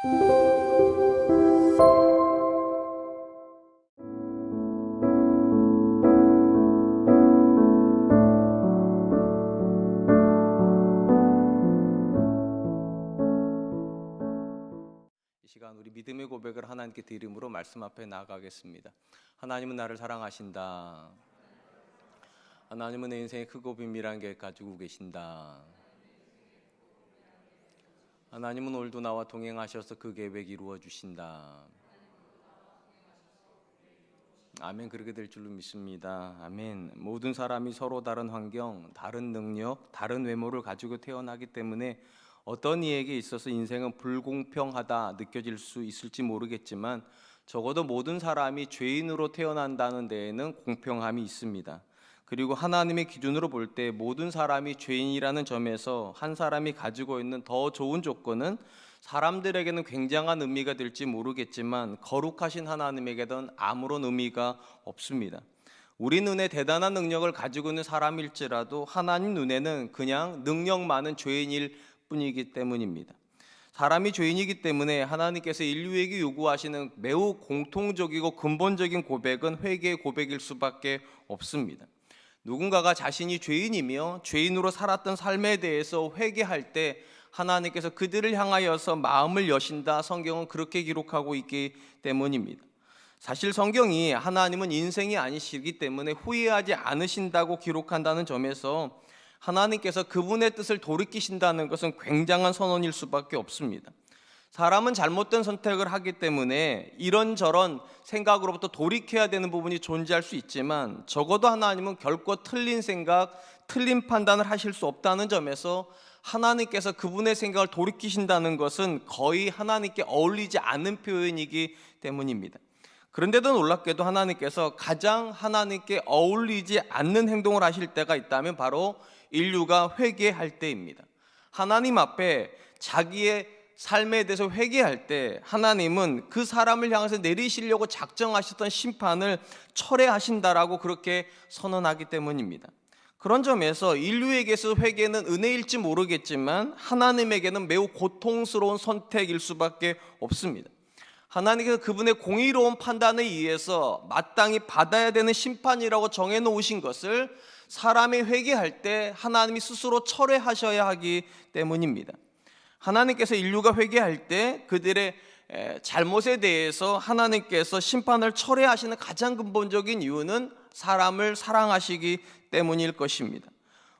이 시간 우리 믿음의 고백을 하나님께 드림으로 말씀 앞에 나아가겠습니다. 하나님은 나를 사랑하신다. 하나님은 내 인생에 크고 비밀한 계획 가지고 계신다. 하나님은 오늘도 나와 동행하셔서 그 계획 이루어 주신다. 아멘. 그렇게 될 줄로 믿습니다. 아멘. 모든 사람이 서로 다른 환경, 다른 능력, 다른 외모를 가지고 태어나기 때문에 어떤 이에게 있어서 인생은 불공평하다 느껴질 수 있을지 모르겠지만 적어도 모든 사람이 죄인으로 태어난다는 데에는 공평함이 있습니다. 그리고 하나님의 기준으로 볼 때 모든 사람이 죄인이라는 점에서 한 사람이 가지고 있는 더 좋은 조건은 사람들에게는 굉장한 의미가 될지 모르겠지만 거룩하신 하나님에게는 아무런 의미가 없습니다. 우리 눈에 대단한 능력을 가지고 있는 사람일지라도 하나님 눈에는 그냥 능력 많은 죄인일 뿐이기 때문입니다. 사람이 죄인이기 때문에 하나님께서 인류에게 요구하시는 매우 공통적이고 근본적인 고백은 회개의 고백일 수밖에 없습니다. 누군가가 자신이 죄인이며 죄인으로 살았던 삶에 대해서 회개할 때 하나님께서 그들을 향하여서 마음을 여신다, 성경은 그렇게 기록하고 있기 때문입니다. 사실 성경이 하나님은 인생이 아니시기 때문에 후회하지 않으신다고 기록한다는 점에서 하나님께서 그분의 뜻을 돌이키신다는 것은 굉장한 선언일 수밖에 없습니다. 사람은 잘못된 선택을 하기 때문에 이런저런 생각으로부터 돌이켜야 되는 부분이 존재할 수 있지만 적어도 하나님은 결코 틀린 생각, 틀린 판단을 하실 수 없다는 점에서 하나님께서 그분의 생각을 돌이키신다는 것은 거의 하나님께 어울리지 않는 표현이기 때문입니다. 그런데도 놀랍게도 하나님께서 가장 하나님께 어울리지 않는 행동을 하실 때가 있다면 바로 인류가 회개할 때입니다. 하나님 앞에 자기의 삶에 대해서 회개할 때 하나님은 그 사람을 향해서 내리시려고 작정하셨던 심판을 철회하신다라고 그렇게 선언하기 때문입니다. 그런 점에서 인류에게서 회개는 은혜일지 모르겠지만 하나님에게는 매우 고통스러운 선택일 수밖에 없습니다. 하나님께서 그분의 공의로운 판단에 의해서 마땅히 받아야 되는 심판이라고 정해놓으신 것을 사람이 회개할 때 하나님이 스스로 철회하셔야 하기 때문입니다. 하나님께서 인류가 회개할 때 그들의 잘못에 대해서 하나님께서 심판을 철회하시는 가장 근본적인 이유는 사람을 사랑하시기 때문일 것입니다.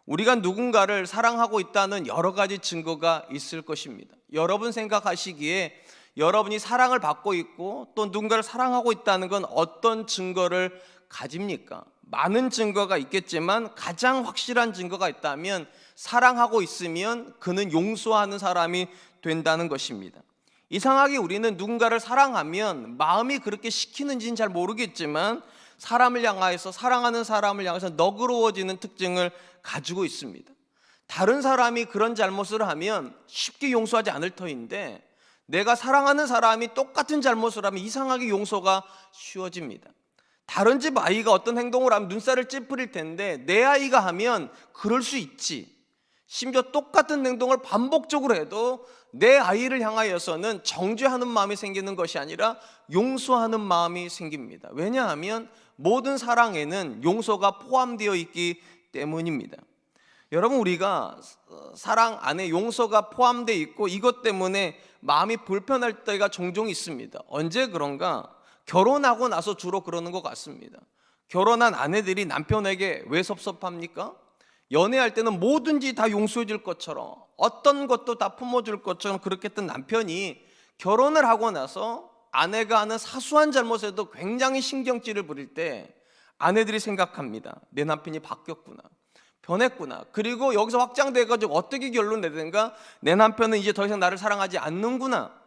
우리가 누군가를 사랑하고 있다는 여러 가지 증거가 있을 것입니다. 여러분 생각하시기에 여러분이 사랑을 받고 있고 또 누군가를 사랑하고 있다는 건 어떤 증거를 가집니까? 많은 증거가 있겠지만 가장 확실한 증거가 있다면 사랑하고 있으면 그는 용서하는 사람이 된다는 것입니다. 이상하게 우리는 누군가를 사랑하면 마음이 그렇게 시키는지는 잘 모르겠지만 사람을 향하여서 사랑하는 사람을 향해서 너그러워지는 특징을 가지고 있습니다. 다른 사람이 그런 잘못을 하면 쉽게 용서하지 않을 터인데 내가 사랑하는 사람이 똑같은 잘못을 하면 이상하게 용서가 쉬워집니다. 다른 집 아이가 어떤 행동을 하면 눈살을 찌푸릴 텐데 내 아이가 하면 그럴 수 있지. 심지어 똑같은 행동을 반복적으로 해도 내 아이를 향하여서는 정죄하는 마음이 생기는 것이 아니라 용서하는 마음이 생깁니다. 왜냐하면 모든 사랑에는 용서가 포함되어 있기 때문입니다. 여러분, 우리가 사랑 안에 용서가 포함되어 있고 이것 때문에 마음이 불편할 때가 종종 있습니다. 언제 그런가? 결혼하고 나서 주로 그러는 것 같습니다. 결혼한 아내들이 남편에게 왜 섭섭합니까? 연애할 때는 뭐든지 다 용서해 줄 것처럼 어떤 것도 다 품어줄 것처럼 그렇게 했던 남편이 결혼을 하고 나서 아내가 하는 사소한 잘못에도 굉장히 신경질을 부릴 때 아내들이 생각합니다. 내 남편이 바뀌었구나, 변했구나. 그리고 여기서 확장돼가지고 어떻게 결론 내든가 내 남편은 이제 더 이상 나를 사랑하지 않는구나.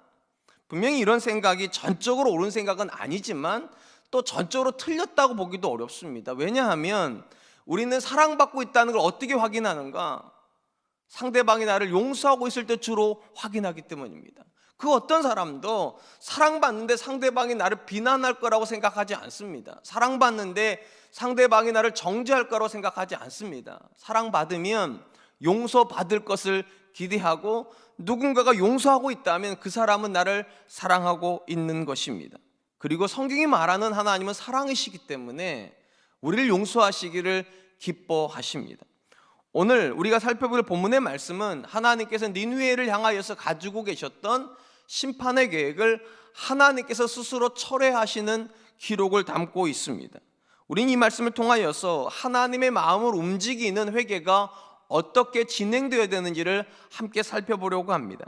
분명히 이런 생각이 전적으로 옳은 생각은 아니지만 또 전적으로 틀렸다고 보기도 어렵습니다. 왜냐하면 우리는 사랑받고 있다는 걸 어떻게 확인하는가? 상대방이 나를 용서하고 있을 때 주로 확인하기 때문입니다. 그 어떤 사람도 사랑받는데 상대방이 나를 비난할 거라고 생각하지 않습니다. 사랑받는데 상대방이 나를 정죄할 거라고 생각하지 않습니다. 사랑받으면 용서받을 것을 기대하고 누군가가 용서하고 있다면 그 사람은 나를 사랑하고 있는 것입니다. 그리고 성경이 말하는 하나님은 사랑이시기 때문에 우리를 용서하시기를 기뻐하십니다. 오늘 우리가 살펴볼 본문의 말씀은 하나님께서 니느웨를 향하여서 가지고 계셨던 심판의 계획을 하나님께서 스스로 철회하시는 기록을 담고 있습니다. 우리는 이 말씀을 통하여서 하나님의 마음을 움직이는 회개가 어떻게 진행되어야 되는지를 함께 살펴보려고 합니다.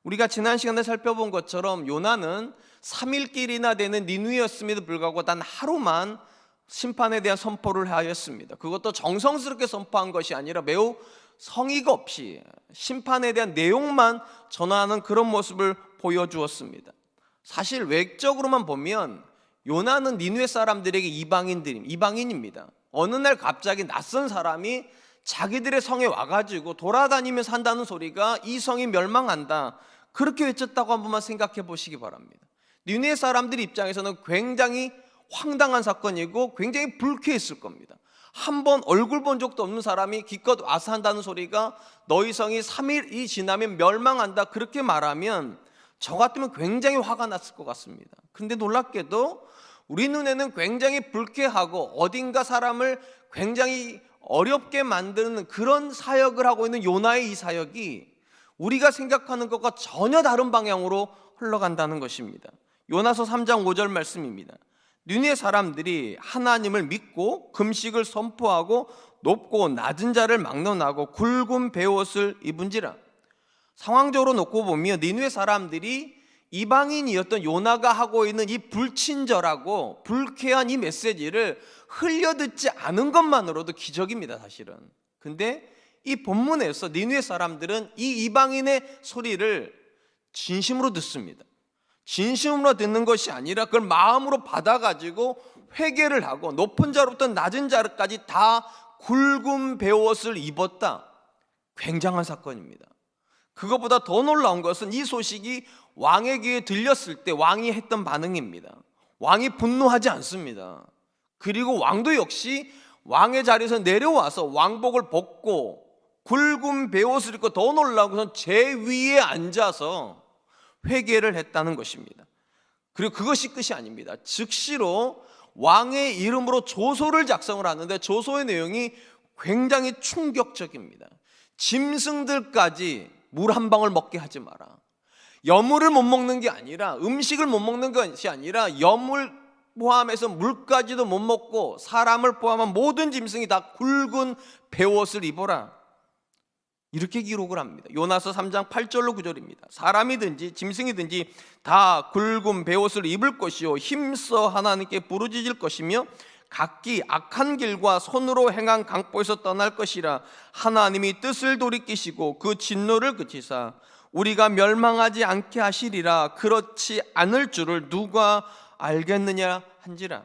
우리가 지난 시간에 살펴본 것처럼 요나는 3일길이나 되는 니느웨였음에도 불구하고 단 하루만 심판에 대한 선포를 하였습니다. 그것도 정성스럽게 선포한 것이 아니라 매우 성의가 없이 심판에 대한 내용만 전하는 그런 모습을 보여주었습니다. 사실 외적으로만 보면 요나는 니느웨 사람들에게 이방인입니다. 어느 날 갑자기 낯선 사람이 자기들의 성에 와가지고 돌아다니며 산다는 소리가 이 성이 멸망한다, 그렇게 외쳤다고 한 번만 생각해 보시기 바랍니다. 니느웨 사람들 입장에서는 굉장히 황당한 사건이고 굉장히 불쾌했을 겁니다. 한 번 얼굴 본 적도 없는 사람이 기껏 와서 한다는 소리가 너희 성이 3일이 지나면 멸망한다, 그렇게 말하면 저 같으면 굉장히 화가 났을 것 같습니다. 그런데 놀랍게도 우리 눈에는 굉장히 불쾌하고 어딘가 사람을 굉장히 어렵게 만드는 그런 사역을 하고 있는 요나의 이 사역이 우리가 생각하는 것과 전혀 다른 방향으로 흘러간다는 것입니다. 요나서 3장 5절 말씀입니다. 니느웨 사람들이 하나님을 믿고 금식을 선포하고 높고 낮은 자를 막론하고 굵은 베옷을 입은지라. 상황적으로 놓고 보면 니느웨 사람들이 이방인이었던 요나가 하고 있는 이 불친절하고 불쾌한 이 메시지를 흘려듣지 않은 것만으로도 기적입니다, 사실은. 근데 이 본문에서 니느웨 사람들은 이 이방인의 소리를 진심으로 듣습니다. 진심으로 듣는 것이 아니라 그걸 마음으로 받아가지고 회개를 하고 높은 자로부터 낮은 자까지 다 굵은 베옷을 입었다. 굉장한 사건입니다. 그것보다 더 놀라운 것은 이 소식이 왕의 귀에 들렸을 때 왕이 했던 반응입니다. 왕이 분노하지 않습니다. 그리고 왕도 역시 왕의 자리에서 내려와서 왕복을 벗고 굵은 베옷을 입고 더 놀라운 것은 제 위에 앉아서 회개를 했다는 것입니다. 그리고 그것이 끝이 아닙니다. 즉시로 왕의 이름으로 조서를 작성을 하는데 조서의 내용이 굉장히 충격적입니다. 짐승들까지 물 한 방울 먹게 하지 마라. 여물을 못 먹는 게 아니라, 음식을 못 먹는 것이 아니라 여물 포함해서 물까지도 못 먹고 사람을 포함한 모든 짐승이 다 굵은 베옷을 입어라, 이렇게 기록을 합니다. 요나서 3장 8절로 9절입니다. 사람이든지 짐승이든지 다 굵은 베옷을 입을 것이요 힘써 하나님께 부르짖을 것이며 각기 악한 길과 손으로 행한 강포에서 떠날 것이라. 하나님이 뜻을 돌이키시고 그 진노를 그치사 우리가 멸망하지 않게 하시리라. 그렇지 않을 줄을 누가 알겠느냐 한지라.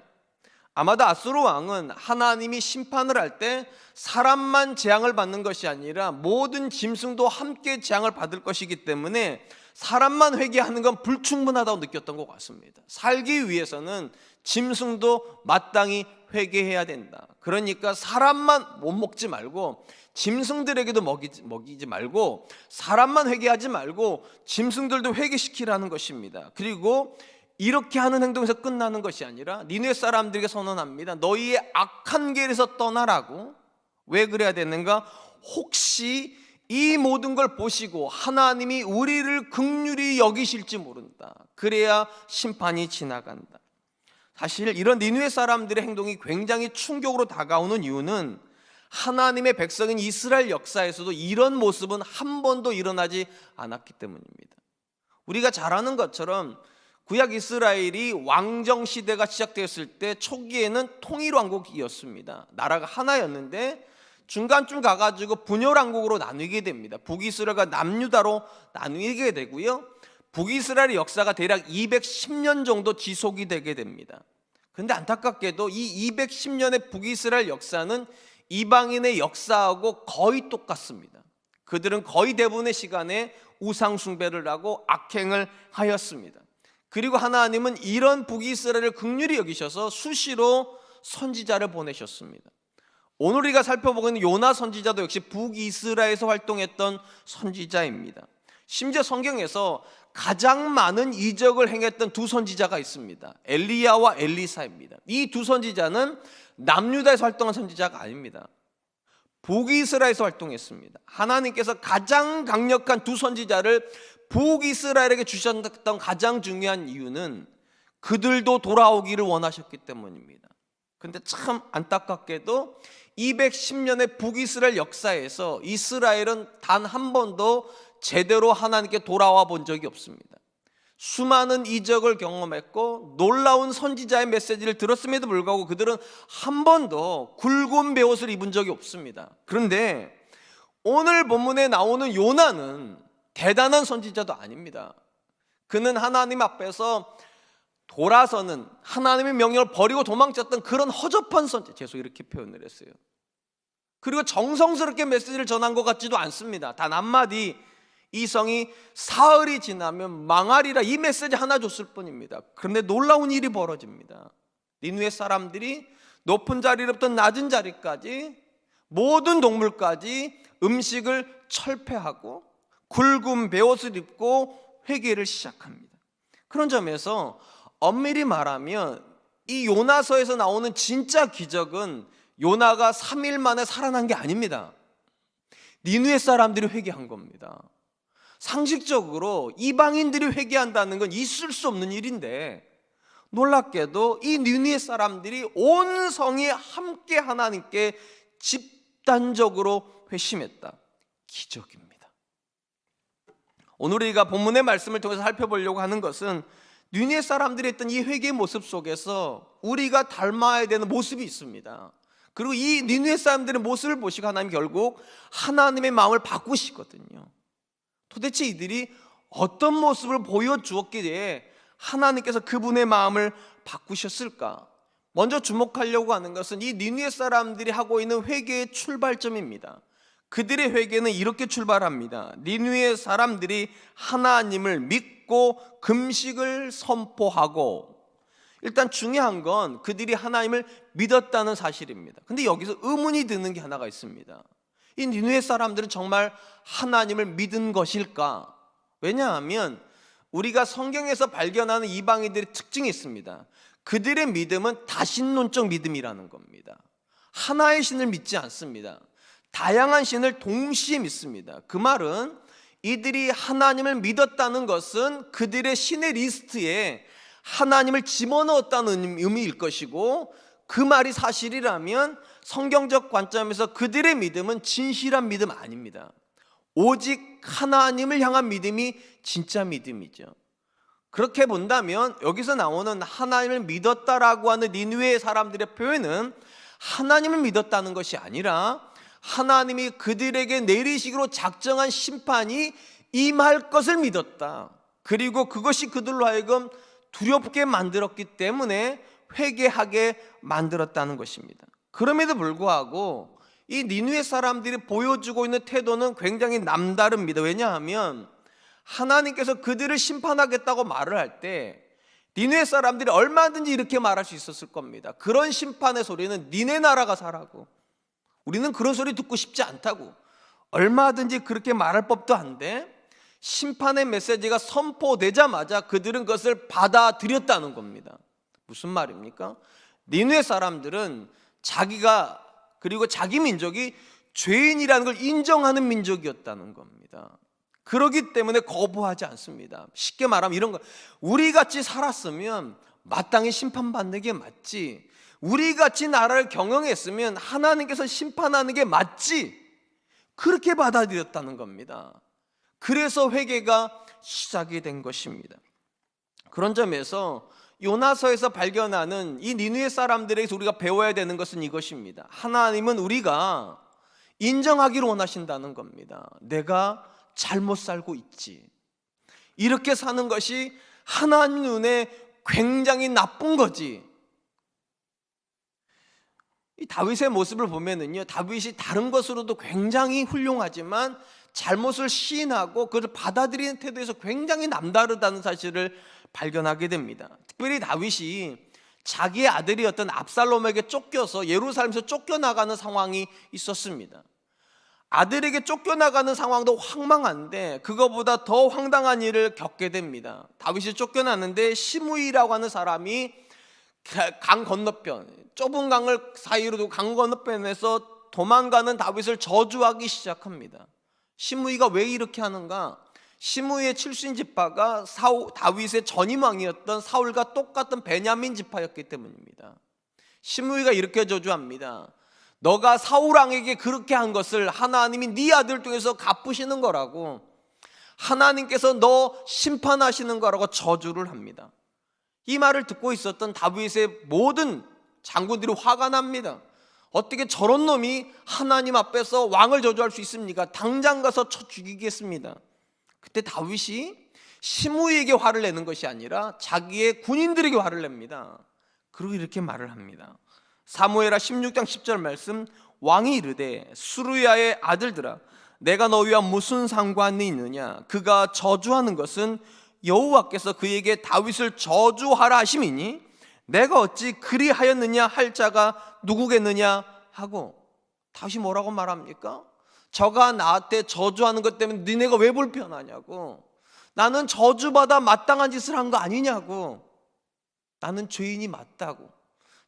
아마도 아수르 왕은 하나님이 심판을 할 때 사람만 재앙을 받는 것이 아니라 모든 짐승도 함께 재앙을 받을 것이기 때문에 사람만 회개하는 건 불충분하다고 느꼈던 것 같습니다. 살기 위해서는 짐승도 마땅히 회개해야 된다. 그러니까 사람만 못 먹지 말고 짐승들에게도 먹이지 말고 사람만 회개하지 말고 짐승들도 회개시키라는 것입니다. 그리고 이렇게 하는 행동에서 끝나는 것이 아니라 니느웨 사람들에게 선언합니다. 너희의 악한 길에서 떠나라고. 왜 그래야 되는가? 혹시 이 모든 걸 보시고 하나님이 우리를 긍휼히 여기실지 모른다. 그래야 심판이 지나간다. 사실 이런 니느웨 사람들의 행동이 굉장히 충격으로 다가오는 이유는 하나님의 백성인 이스라엘 역사에서도 이런 모습은 한 번도 일어나지 않았기 때문입니다. 우리가 잘 아는 것처럼 구약 이스라엘이 왕정 시대가 시작되었을 때 초기에는 통일 왕국이었습니다. 나라가 하나였는데 중간쯤 가가지고 분열 왕국으로 나누게 됩니다. 북이스라엘과 남유다로 나누게 되고요. 북이스라엘의 역사가 대략 210년 정도 지속이 되게 됩니다. 그런데 안타깝게도 이 210년의 북이스라엘 역사는 이방인의 역사하고 거의 똑같습니다. 그들은 거의 대부분의 시간에 우상 숭배를 하고 악행을 하였습니다. 그리고 하나님은 이런 북이스라엘을 긍휼히 여기셔서 수시로 선지자를 보내셨습니다. 오늘 우리가 살펴보고 있는 요나 선지자도 역시 북이스라엘에서 활동했던 선지자입니다. 심지어 성경에서 가장 많은 이적을 행했던 두 선지자가 있습니다. 엘리야와 엘리사입니다. 이 두 선지자는 남유다에서 활동한 선지자가 아닙니다. 북이스라엘에서 활동했습니다. 하나님께서 가장 강력한 두 선지자를 북이스라엘에게 주셨던 가장 중요한 이유는 그들도 돌아오기를 원하셨기 때문입니다. 그런데 참 안타깝게도 210년의 북이스라엘 역사에서 이스라엘은 단 한 번도 제대로 하나님께 돌아와 본 적이 없습니다. 수많은 이적을 경험했고 놀라운 선지자의 메시지를 들었음에도 불구하고 그들은 한 번도 굵은 베옷을 입은 적이 없습니다. 그런데 오늘 본문에 나오는 요나는 대단한 선지자도 아닙니다. 그는 하나님 앞에서 돌아서는, 하나님의 명령을 버리고 도망쳤던 그런 허접한 선지자, 계속 이렇게 표현을 했어요. 그리고 정성스럽게 메시지를 전한 것 같지도 않습니다. 단 한마디, 이 성이 사흘이 지나면 망하리라, 이 메시지 하나 줬을 뿐입니다. 그런데 놀라운 일이 벌어집니다. 니느웨 사람들이 높은 자리로부터 낮은 자리까지 모든 동물까지 음식을 철폐하고 굵은 베옷을 입고 회개를 시작합니다. 그런 점에서 엄밀히 말하면 이 요나서에서 나오는 진짜 기적은 요나가 3일 만에 살아난 게 아닙니다. 니느웨 사람들이 회개한 겁니다. 상식적으로 이방인들이 회개한다는 건 있을 수 없는 일인데 놀랍게도 이 니느웨 사람들이 온 성이 함께 하나님께 집단적으로 회심했다. 기적입니다. 오늘 우리가 본문의 말씀을 통해서 살펴보려고 하는 것은 니느웨 사람들이 했던 이 회개의 모습 속에서 우리가 닮아야 되는 모습이 있습니다. 그리고 이 니느웨 사람들의 모습을 보시고 하나님 결국 하나님의 마음을 바꾸시거든요. 도대체 이들이 어떤 모습을 보여주었기에 하나님께서 그분의 마음을 바꾸셨을까? 먼저 주목하려고 하는 것은 이 니느웨 사람들이 하고 있는 회개의 출발점입니다. 그들의 회개는 이렇게 출발합니다. 니느웨 사람들이 하나님을 믿고 금식을 선포하고, 일단 중요한 건 그들이 하나님을 믿었다는 사실입니다. 근데 여기서 의문이 드는 게 하나가 있습니다. 이 니느웨 사람들은 정말 하나님을 믿은 것일까? 왜냐하면 우리가 성경에서 발견하는 이방인들의 특징이 있습니다. 그들의 믿음은 다신론적 믿음이라는 겁니다. 하나의 신을 믿지 않습니다. 다양한 신을 동시에 믿습니다. 그 말은 이들이 하나님을 믿었다는 것은 그들의 신의 리스트에 하나님을 집어넣었다는 의미일 것이고, 그 말이 사실이라면 성경적 관점에서 그들의 믿음은 진실한 믿음 아닙니다. 오직 하나님을 향한 믿음이 진짜 믿음이죠. 그렇게 본다면 여기서 나오는 하나님을 믿었다라고 하는 니느웨 사람들의 표현은 하나님을 믿었다는 것이 아니라 하나님이 그들에게 내리시기로 작정한 심판이 임할 것을 믿었다. 그리고 그것이 그들로 하여금 두렵게 만들었기 때문에 회개하게 만들었다는 것입니다. 그럼에도 불구하고 이 니느웨 사람들이 보여주고 있는 태도는 굉장히 남다릅니다. 왜냐하면 하나님께서 그들을 심판하겠다고 말을 할 때 니느웨 사람들이 얼마든지 이렇게 말할 수 있었을 겁니다. 그런 심판의 소리는 니네 나라가 사라고, 우리는 그런 소리 듣고 싶지 않다고, 얼마든지 그렇게 말할 법도 한데 심판의 메시지가 선포되자마자 그들은 그것을 받아들였다는 겁니다. 무슨 말입니까? 니느웨 사람들은 자기가, 그리고 자기 민족이 죄인이라는 걸 인정하는 민족이었다는 겁니다. 그렇기 때문에 거부하지 않습니다. 쉽게 말하면 이런 거, 우리같이 살았으면 마땅히 심판받는 게 맞지, 우리같이 나라를 경영했으면 하나님께서 심판하는 게 맞지, 그렇게 받아들였다는 겁니다. 그래서 회개가 시작이 된 것입니다. 그런 점에서 요나서에서 발견하는 이 니느웨 사람들에게서 우리가 배워야 되는 것은 이것입니다. 하나님은 우리가 인정하기를 원하신다는 겁니다. 내가 잘못 살고 있지, 이렇게 사는 것이 하나님 눈에 굉장히 나쁜 거지. 이 다윗의 모습을 보면은요, 다윗이 다른 것으로도 굉장히 훌륭하지만 잘못을 시인하고 그것을 받아들이는 태도에서 굉장히 남다르다는 사실을 발견하게 됩니다. 특별히 다윗이 자기의 아들이었던 압살롬에게 쫓겨서 예루살렘에서 쫓겨나가는 상황이 있었습니다. 아들에게 쫓겨나가는 상황도 황망한데 그거보다 더 황당한 일을 겪게 됩니다. 다윗이 쫓겨났는데 시므이라고 하는 사람이 강 건너편, 좁은 강을 사이로 두고 강 건너편에서 도망가는 다윗을 저주하기 시작합니다. 시므이가 왜 이렇게 하는가? 시므이의 출신 지파가 다윗의 전임 왕이었던 사울과 똑같은 베냐민 지파였기 때문입니다. 시므이가 이렇게 저주합니다. 너가 사울 왕에게 그렇게 한 것을 하나님이 네 아들 통해서 갚으시는 거라고, 하나님께서 너 심판하시는 거라고 저주를 합니다. 이 말을 듣고 있었던 다윗의 모든 장군들이 화가 납니다. 어떻게 저런 놈이 하나님 앞에서 왕을 저주할 수 있습니까? 당장 가서 쳐 죽이겠습니다. 그때 다윗이 시므이에게 화를 내는 것이 아니라 자기의 군인들에게 화를 냅니다. 그리고 이렇게 말을 합니다. 사무엘하 16장 10절 말씀, 왕이 이르되 수르야의 아들들아 내가 너희와 무슨 상관이 있느냐? 그가 저주하는 것은 여호와께서 그에게 다윗을 저주하라 하심이니 내가 어찌 그리하였느냐 할 자가 누구겠느냐 하고, 다윗이 뭐라고 말합니까? 저가 나한테 저주하는 것 때문에 니네가 왜 불편하냐고, 나는 저주받아 마땅한 짓을 한 거 아니냐고, 나는 죄인이 맞다고,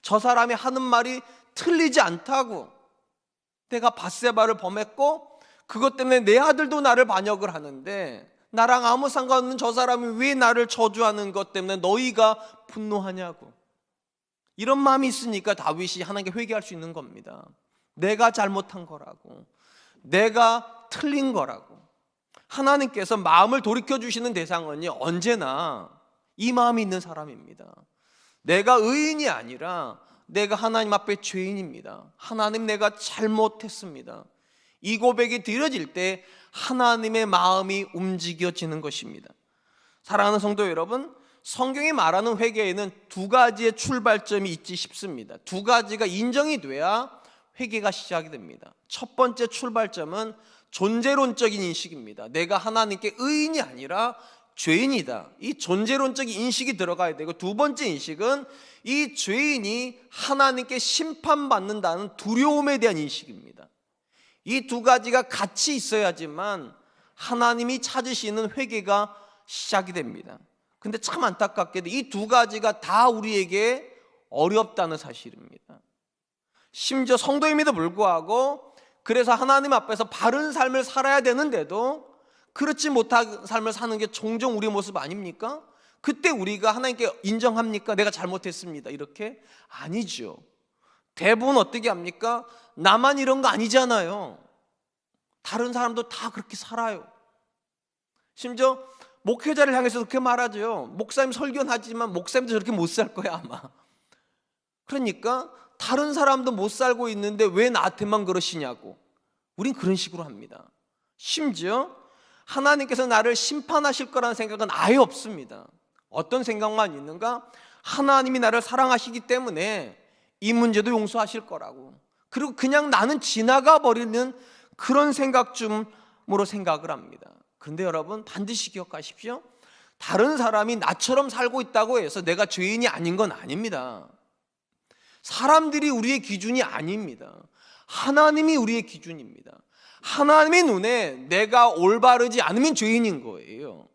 저 사람이 하는 말이 틀리지 않다고, 내가 밧세바를 범했고 그것 때문에 내 아들도 나를 반역을 하는데 나랑 아무 상관없는 저 사람이 왜 나를 저주하는 것 때문에 너희가 분노하냐고. 이런 마음이 있으니까 다윗이 하나님께 회개할 수 있는 겁니다. 내가 잘못한 거라고, 내가 틀린 거라고. 하나님께서 마음을 돌이켜주시는 대상은 언제나 이 마음이 있는 사람입니다. 내가 의인이 아니라 내가 하나님 앞에 죄인입니다. 하나님, 내가 잘못했습니다. 이 고백이 드려질 때 하나님의 마음이 움직여지는 것입니다. 사랑하는 성도 여러분, 성경이 말하는 회개에는 두 가지의 출발점이 있지 싶습니다. 두 가지가 인정이 돼야 회개가 시작이 됩니다. 첫 번째 출발점은 존재론적인 인식입니다. 내가 하나님께 의인이 아니라 죄인이다. 이 존재론적인 인식이 들어가야 되고, 두 번째 인식은 이 죄인이 하나님께 심판받는다는 두려움에 대한 인식입니다. 이 두 가지가 같이 있어야지만 하나님이 찾으시는 회개가 시작이 됩니다. 근데 참 안타깝게도 이 두 가지가 다 우리에게 어렵다는 사실입니다. 심지어 성도임에도 불구하고, 그래서 하나님 앞에서 바른 삶을 살아야 되는데도 그렇지 못한 삶을 사는 게 종종 우리 모습 아닙니까? 그때 우리가 하나님께 인정합니까? 내가 잘못했습니다, 이렇게? 아니죠. 대부분 어떻게 합니까? 나만 이런 거 아니잖아요. 다른 사람도 다 그렇게 살아요. 심지어 목회자를 향해서 그렇게 말하죠. 목사님 설교는 하지만 목사님도 저렇게 못 살 거야 아마. 그러니까 다른 사람도 못 살고 있는데 왜 나한테만 그러시냐고. 우린 그런 식으로 합니다. 심지어 하나님께서 나를 심판하실 거라는 생각은 아예 없습니다. 어떤 생각만 있는가? 하나님이 나를 사랑하시기 때문에 이 문제도 용서하실 거라고. 그리고 그냥 나는 지나가 버리는 그런 생각쯤으로 생각을 합니다. 그런데 여러분, 반드시 기억하십시오. 다른 사람이 나처럼 살고 있다고 해서 내가 죄인이 아닌 건 아닙니다. 사람들이 우리의 기준이 아닙니다. 하나님이 우리의 기준입니다. 하나님의 눈에 내가 올바르지 않으면 죄인인 거예요.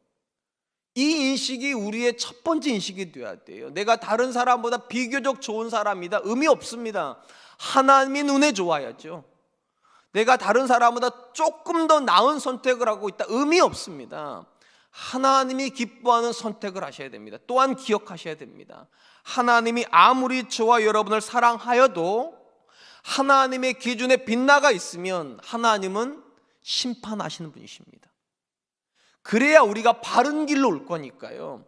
이 인식이 우리의 첫 번째 인식이 되어야 돼요. 내가 다른 사람보다 비교적 좋은 사람이다, 의미 없습니다. 하나님의 눈에 좋아야죠. 내가 다른 사람보다 조금 더 나은 선택을 하고 있다, 의미 없습니다. 하나님이 기뻐하는 선택을 하셔야 됩니다. 또한 기억하셔야 됩니다. 하나님이 아무리 저와 여러분을 사랑하여도 하나님의 기준에 빗나가 있으면 하나님은 심판하시는 분이십니다. 그래야 우리가 바른 길로 올 거니까요.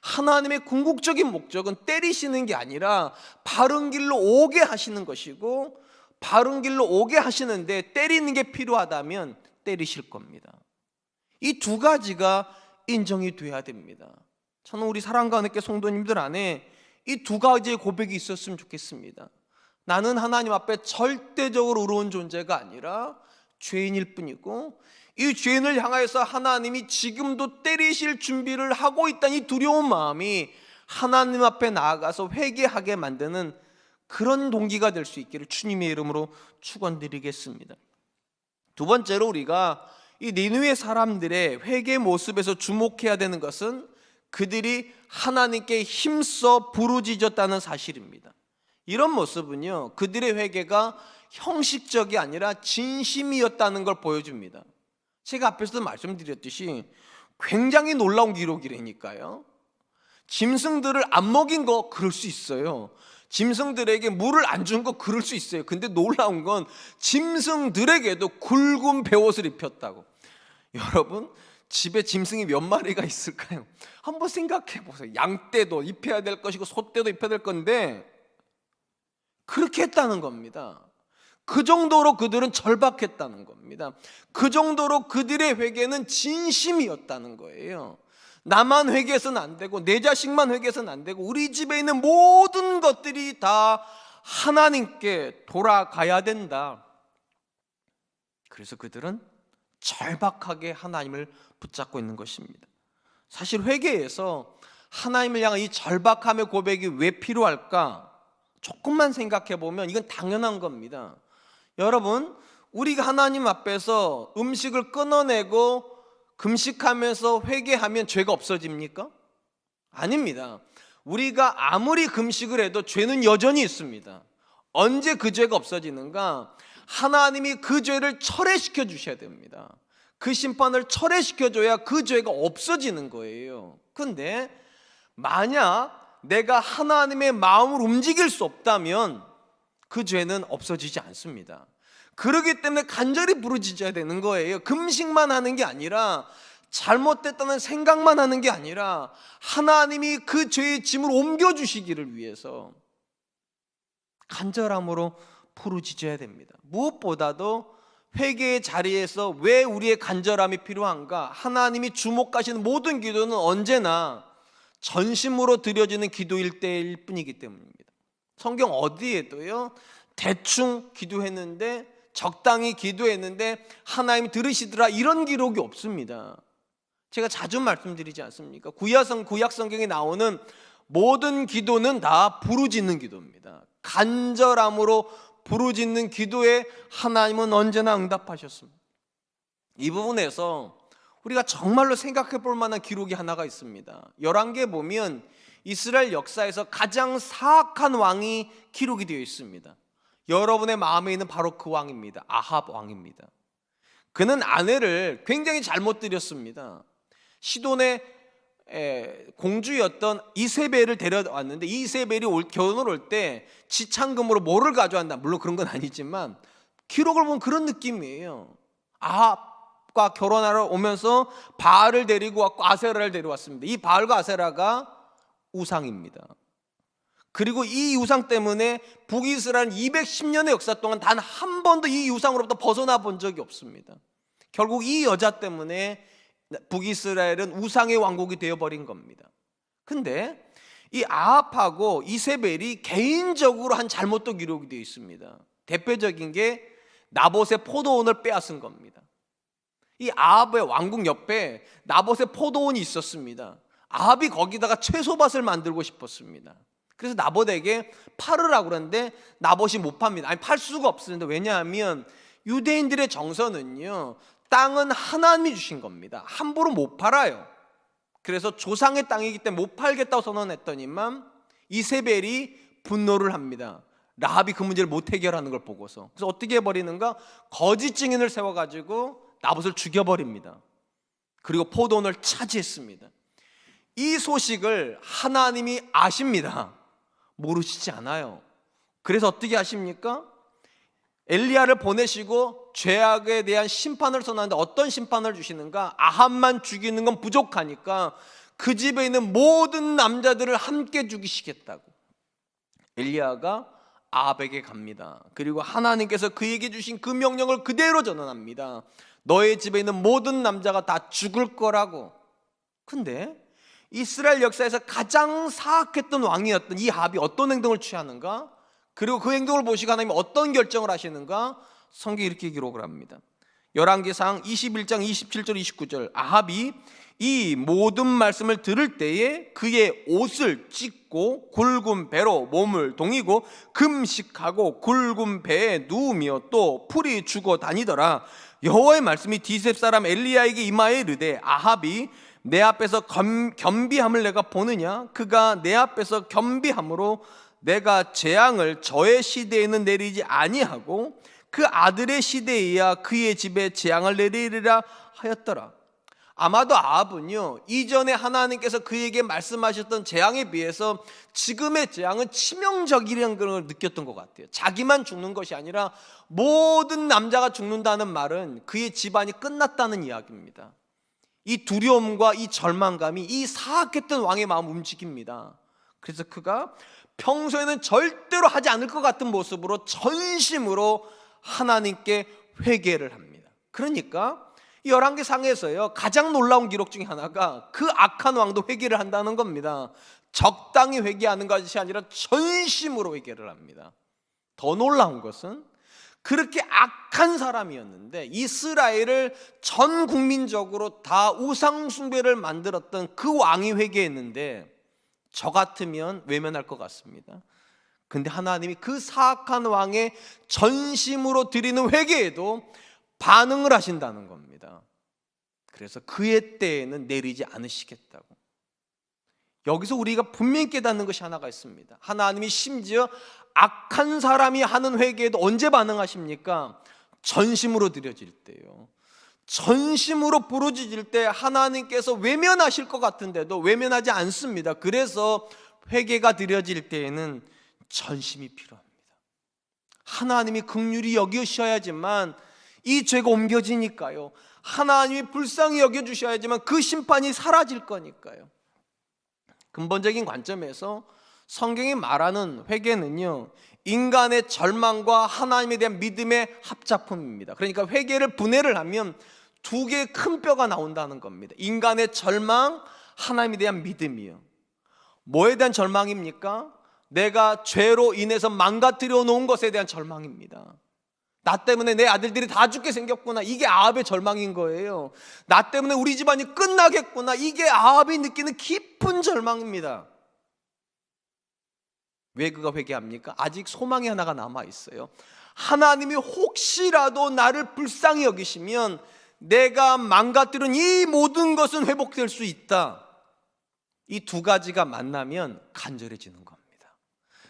하나님의 궁극적인 목적은 때리시는 게 아니라 바른 길로 오게 하시는 것이고, 바른 길로 오게 하시는데 때리는 게 필요하다면 때리실 겁니다. 이 두 가지가 인정이 돼야 됩니다. 저는 우리 사랑과 하나님께 성도님들 안에 이 두 가지의 고백이 있었으면 좋겠습니다. 나는 하나님 앞에 절대적으로 의로운 존재가 아니라 죄인일 뿐이고, 이 죄인을 향하여서 하나님이 지금도 때리실 준비를 하고 있다는 이 두려운 마음이 하나님 앞에 나아가서 회개하게 만드는 그런 동기가 될 수 있기를 주님의 이름으로 축원드리겠습니다. 두 번째로 우리가 이 니느웨 사람들의 회개 모습에서 주목해야 되는 것은 그들이 하나님께 힘써 부르짖었다는 사실입니다. 이런 모습은요, 그들의 회개가 형식적이 아니라 진심이었다는 걸 보여줍니다. 제가 앞에서도 말씀드렸듯이 굉장히 놀라운 기록이라니까요. 짐승들을 안 먹인 거 그럴 수 있어요. 짐승들에게 물을 안 준 거 그럴 수 있어요. 근데 놀라운 건 짐승들에게도 굵은 베옷을 입혔다고. 여러분, 집에 짐승이 몇 마리가 있을까요? 한번 생각해 보세요. 양떼도 입혀야 될 것이고 소떼도 입혀야 될 건데 그렇게 했다는 겁니다. 그 정도로 그들은 절박했다는 겁니다. 그 정도로 그들의 회개는 진심이었다는 거예요. 나만 회개해서는 안 되고 내 자식만 회개해서는 안 되고 우리 집에 있는 모든 것들이 다 하나님께 돌아가야 된다. 그래서 그들은 절박하게 하나님을 붙잡고 있는 것입니다. 사실 회개에서 하나님을 향한 이 절박함의 고백이 왜 필요할까? 조금만 생각해 보면 이건 당연한 겁니다. 여러분, 우리가 하나님 앞에서 음식을 끊어내고 금식하면서 회개하면 죄가 없어집니까? 아닙니다. 우리가 아무리 금식을 해도 죄는 여전히 있습니다. 언제 그 죄가 없어지는가? 하나님이 그 죄를 철회시켜 주셔야 됩니다. 그 심판을 철회시켜 줘야 그 죄가 없어지는 거예요. 근데 만약 내가 하나님의 마음을 움직일 수 없다면 그 죄는 없어지지 않습니다. 그렇기 때문에 간절히 부르짖어야 되는 거예요. 금식만 하는 게 아니라, 잘못됐다는 생각만 하는 게 아니라 하나님이 그 죄의 짐을 옮겨주시기를 위해서 간절함으로 부르짖어야 됩니다. 무엇보다도 회개의 자리에서 왜 우리의 간절함이 필요한가? 하나님이 주목하시는 모든 기도는 언제나 전심으로 드려지는 기도일 때일 뿐이기 때문입니다. 성경 어디에도요, 대충 기도했는데, 적당히 기도했는데 하나님이 들으시더라, 이런 기록이 없습니다. 제가 자주 말씀드리지 않습니까? 구약 성경에 나오는 모든 기도는 다 부르짖는 기도입니다. 간절함으로 부르짖는 기도에 하나님은 언제나 응답하셨습니다. 이 부분에서 우리가 정말로 생각해 볼 만한 기록이 하나가 있습니다. 열왕기에 보면 이스라엘 역사에서 가장 사악한 왕이 기록이 되어 있습니다. 여러분의 마음에 있는 바로 그 왕입니다. 아합 왕입니다. 그는 아내를 굉장히 잘못 들였습니다. 시돈의 공주였던 이세벨을 데려왔는데, 이세벨이 결혼을 올 때 지창금으로 뭐를 가져왔나? 물론 그런 건 아니지만 기록을 보면 그런 느낌이에요. 아합과 결혼하러 오면서 바알을 데리고 왔고 아세라를 데려왔습니다. 이 바알과 아세라가 우상입니다. 그리고 이 우상 때문에 북이스라엘 210년의 역사 동안 단 한 번도 이 우상으로부터 벗어나 본 적이 없습니다. 결국 이 여자 때문에 북이스라엘은 우상의 왕국이 되어버린 겁니다. 근데 이 아합하고 이세벨이 개인적으로 한 잘못도 기록이 되어 있습니다. 대표적인 게 나봇의 포도원을 빼앗은 겁니다. 이 아합의 왕궁 옆에 나봇의 포도원이 있었습니다. 아합이 거기다가 채소밭을 만들고 싶었습니다. 그래서 나봇에게 팔으라고 그러는데 나봇이 못 팝니다. 아니, 팔 수가 없습니다. 왜냐하면 유대인들의 정서는요, 땅은 하나님이 주신 겁니다. 함부로 못 팔아요. 그래서 조상의 땅이기 때문에 못 팔겠다고 선언했더니만 이세벨이 분노를 합니다. 라합이 그 문제를 못 해결하는 걸 보고서. 그래서 어떻게 해버리는가? 거짓 증인을 세워가지고 나봇을 죽여버립니다. 그리고 포도원을 차지했습니다. 이 소식을 하나님이 아십니다. 모르시지 않아요. 그래서 어떻게 하십니까? 엘리야를 보내시고 죄악에 대한 심판을 선언하는데 어떤 심판을 주시는가? 아합만 죽이는 건 부족하니까 그 집에 있는 모든 남자들을 함께 죽이시겠다고. 엘리야가 아합에게 갑니다. 그리고 하나님께서 그에게 주신 그 명령을 그대로 전환합니다. 너의 집에 있는 모든 남자가 다 죽을 거라고. 근데 이스라엘 역사에서 가장 사악했던 왕이었던 이 아합이 어떤 행동을 취하는가? 그리고 그 행동을 보시고 하나님이 어떤 결정을 하시는가? 성경이 이렇게 기록을 합니다. 열왕기상 21장 27절 29절. 아합이 이 모든 말씀을 들을 때에 그의 옷을 찢고 굵은 배로 몸을 동이고 금식하고 굵은 배에 누우며 또 풀이 죽어 다니더라. 여호와의 말씀이 디셉 사람 엘리야에게 임하여 이르되 아합이 내 앞에서 겸비함을 내가 보느냐? 그가 내 앞에서 겸비함으로 내가 재앙을 저의 시대에는 내리지 아니하고 그 아들의 시대에야 그의 집에 재앙을 내리리라 하였더라. 아마도 아합은요, 이전에 하나님께서 그에게 말씀하셨던 재앙에 비해서 지금의 재앙은 치명적이라는 걸 느꼈던 것 같아요. 자기만 죽는 것이 아니라 모든 남자가 죽는다는 말은 그의 집안이 끝났다는 이야기입니다. 이 두려움과 이 절망감이 이 사악했던 왕의 마음을 움직입니다. 그래서 그가 평소에는 절대로 하지 않을 것 같은 모습으로 전심으로 하나님께 회개를 합니다. 그러니까 열왕기상에서요, 가장 놀라운 기록 중에 하나가 그 악한 왕도 회개를 한다는 겁니다. 적당히 회개하는 것이 아니라 전심으로 회개를 합니다. 더 놀라운 것은 그렇게 악한 사람이었는데 이스라엘을 전 국민적으로 다 우상 숭배를 만들었던 그 왕이 회개했는데 저 같으면 외면할 것 같습니다. 근데 하나님이 그 사악한 왕의 전심으로 드리는 회개에도 반응을 하신다는 겁니다. 그래서 그의 때에는 내리지 않으시겠다고. 여기서 우리가 분명히 깨닫는 것이 하나가 있습니다. 하나님이 심지어 악한 사람이 하는 회개에도 언제 반응하십니까? 전심으로 드려질 때요. 전심으로 부르짖을 때 하나님께서 외면하실 것 같은데도 외면하지 않습니다. 그래서 회개가 드려질 때에는 전심이 필요합니다. 하나님이 긍휼히 여기셔야지만 이 죄가 옮겨지니까요. 하나님이 불쌍히 여겨주셔야지만 그 심판이 사라질 거니까요. 근본적인 관점에서 성경이 말하는 회개는요, 인간의 절망과 하나님에 대한 믿음의 합작품입니다. 그러니까 회개를 분해를 하면 두 개의 큰 뼈가 나온다는 겁니다. 인간의 절망, 하나님에 대한 믿음이요. 뭐에 대한 절망입니까? 내가 죄로 인해서 망가뜨려 놓은 것에 대한 절망입니다. 나 때문에 내 아들들이 다 죽게 생겼구나. 이게 아합의 절망인 거예요. 나 때문에 우리 집안이 끝나겠구나. 이게 아합이 느끼는 깊은 절망입니다. 왜 그가 회개합니까? 아직 소망이 하나가 남아 있어요. 하나님이 혹시라도 나를 불쌍히 여기시면 내가 망가뜨린 이 모든 것은 회복될 수 있다. 이 두 가지가 만나면 간절해지는 겁니다.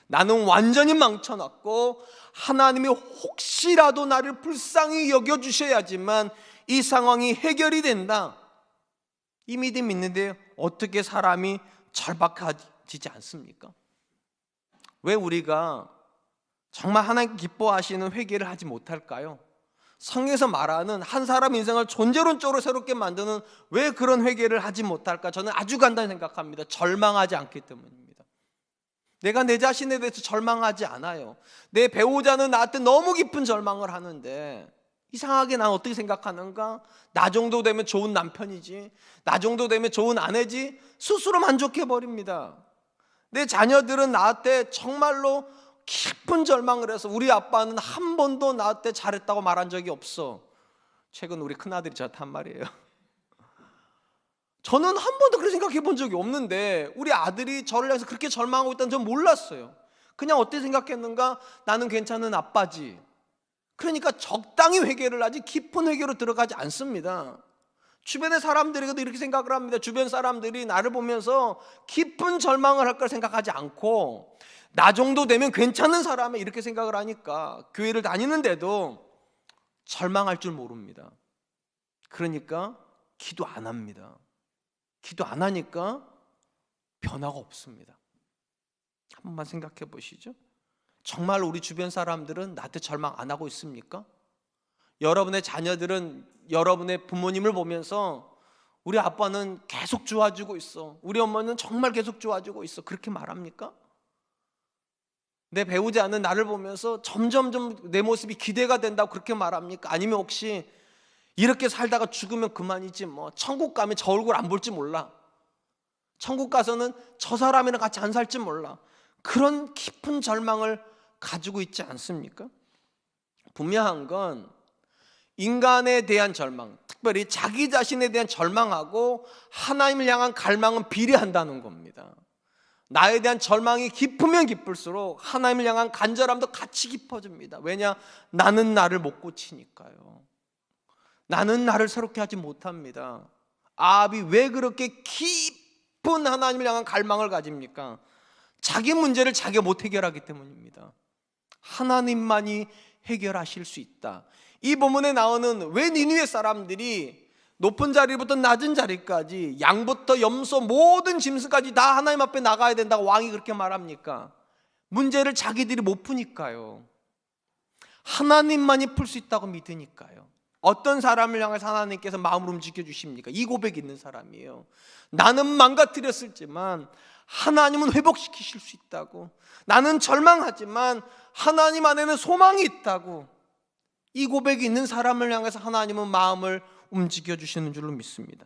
나는 완전히 망쳐놨고 하나님이 혹시라도 나를 불쌍히 여겨주셔야지만 이 상황이 해결이 된다. 이 믿음이 있는데 어떻게 사람이 절박해지지 않습니까? 왜 우리가 정말 하나님 기뻐하시는 회개를 하지 못할까요? 성경에서 말하는 한 사람 인생을 존재론적으로 새롭게 만드는 왜 그런 회개를 하지 못할까? 저는 아주 간단히 생각합니다. 절망하지 않기 때문입니다. 내가 내 자신에 대해서 절망하지 않아요. 내 배우자는 나한테 너무 깊은 절망을 하는데 이상하게 난 어떻게 생각하는가? 나 정도 되면 좋은 남편이지, 나 정도 되면 좋은 아내지 스스로 만족해버립니다. 내 자녀들은 나한테 정말로 깊은 절망을 해서 우리 아빠는 한 번도 나한테 잘했다고 말한 적이 없어. 최근 우리 큰아들이 저한테 한 말이에요. 저는 한 번도 그렇게 생각해 본 적이 없는데 우리 아들이 저를 향해서 그렇게 절망하고 있다는 전 몰랐어요. 그냥 어떻게 생각했는가? 나는 괜찮은 아빠지. 그러니까 적당히 회개를 하지 깊은 회개로 들어가지 않습니다. 주변의 사람들에게도 이렇게 생각을 합니다. 주변 사람들이 나를 보면서 깊은 절망을 할 걸 생각하지 않고 나 정도 되면 괜찮은 사람이 이렇게 생각을 하니까 교회를 다니는데도 절망할 줄 모릅니다. 그러니까 기도 안 합니다. 기도 안 하니까 변화가 없습니다. 한 번만 생각해 보시죠. 정말 우리 주변 사람들은 나한테 절망 안 하고 있습니까? 여러분의 자녀들은 여러분의 부모님을 보면서 우리 아빠는 계속 좋아지고 있어, 우리 엄마는 정말 계속 좋아지고 있어, 그렇게 말합니까? 내 배우자는 나를 보면서 점점점 내 모습이 기대가 된다고 그렇게 말합니까? 아니면 혹시 이렇게 살다가 죽으면 그만이지 뭐 천국 가면 저 얼굴 안 볼지 몰라, 천국 가서는 저 사람이랑 같이 안 살지 몰라, 그런 깊은 절망을 가지고 있지 않습니까? 분명한 건 인간에 대한 절망, 특별히 자기 자신에 대한 절망하고 하나님을 향한 갈망은 비례한다는 겁니다. 나에 대한 절망이 깊으면 깊을수록 하나님을 향한 간절함도 같이 깊어집니다. 왜냐? 나는 나를 못 고치니까요. 나는 나를 새롭게 하지 못합니다. 아합이 왜 그렇게 깊은 하나님을 향한 갈망을 가집니까? 자기 문제를 자기가 못 해결하기 때문입니다. 하나님만이 해결하실 수 있다. 이 본문에 나오는 왜 니느웨 사람들이 높은 자리부터 낮은 자리까지 양부터 염소 모든 짐승까지 다 하나님 앞에 나가야 된다고 왕이 그렇게 말합니까? 문제를 자기들이 못 푸니까요. 하나님만이 풀 수 있다고 믿으니까요. 어떤 사람을 향해서 하나님께서 마음을 움직여 주십니까? 이 고백이 있는 사람이에요. 나는 망가뜨렸을지만 하나님은 회복시키실 수 있다고. 나는 절망하지만 하나님 안에는 소망이 있다고. 이 고백이 있는 사람을 향해서 하나님은 마음을 움직여 주시는 줄로 믿습니다.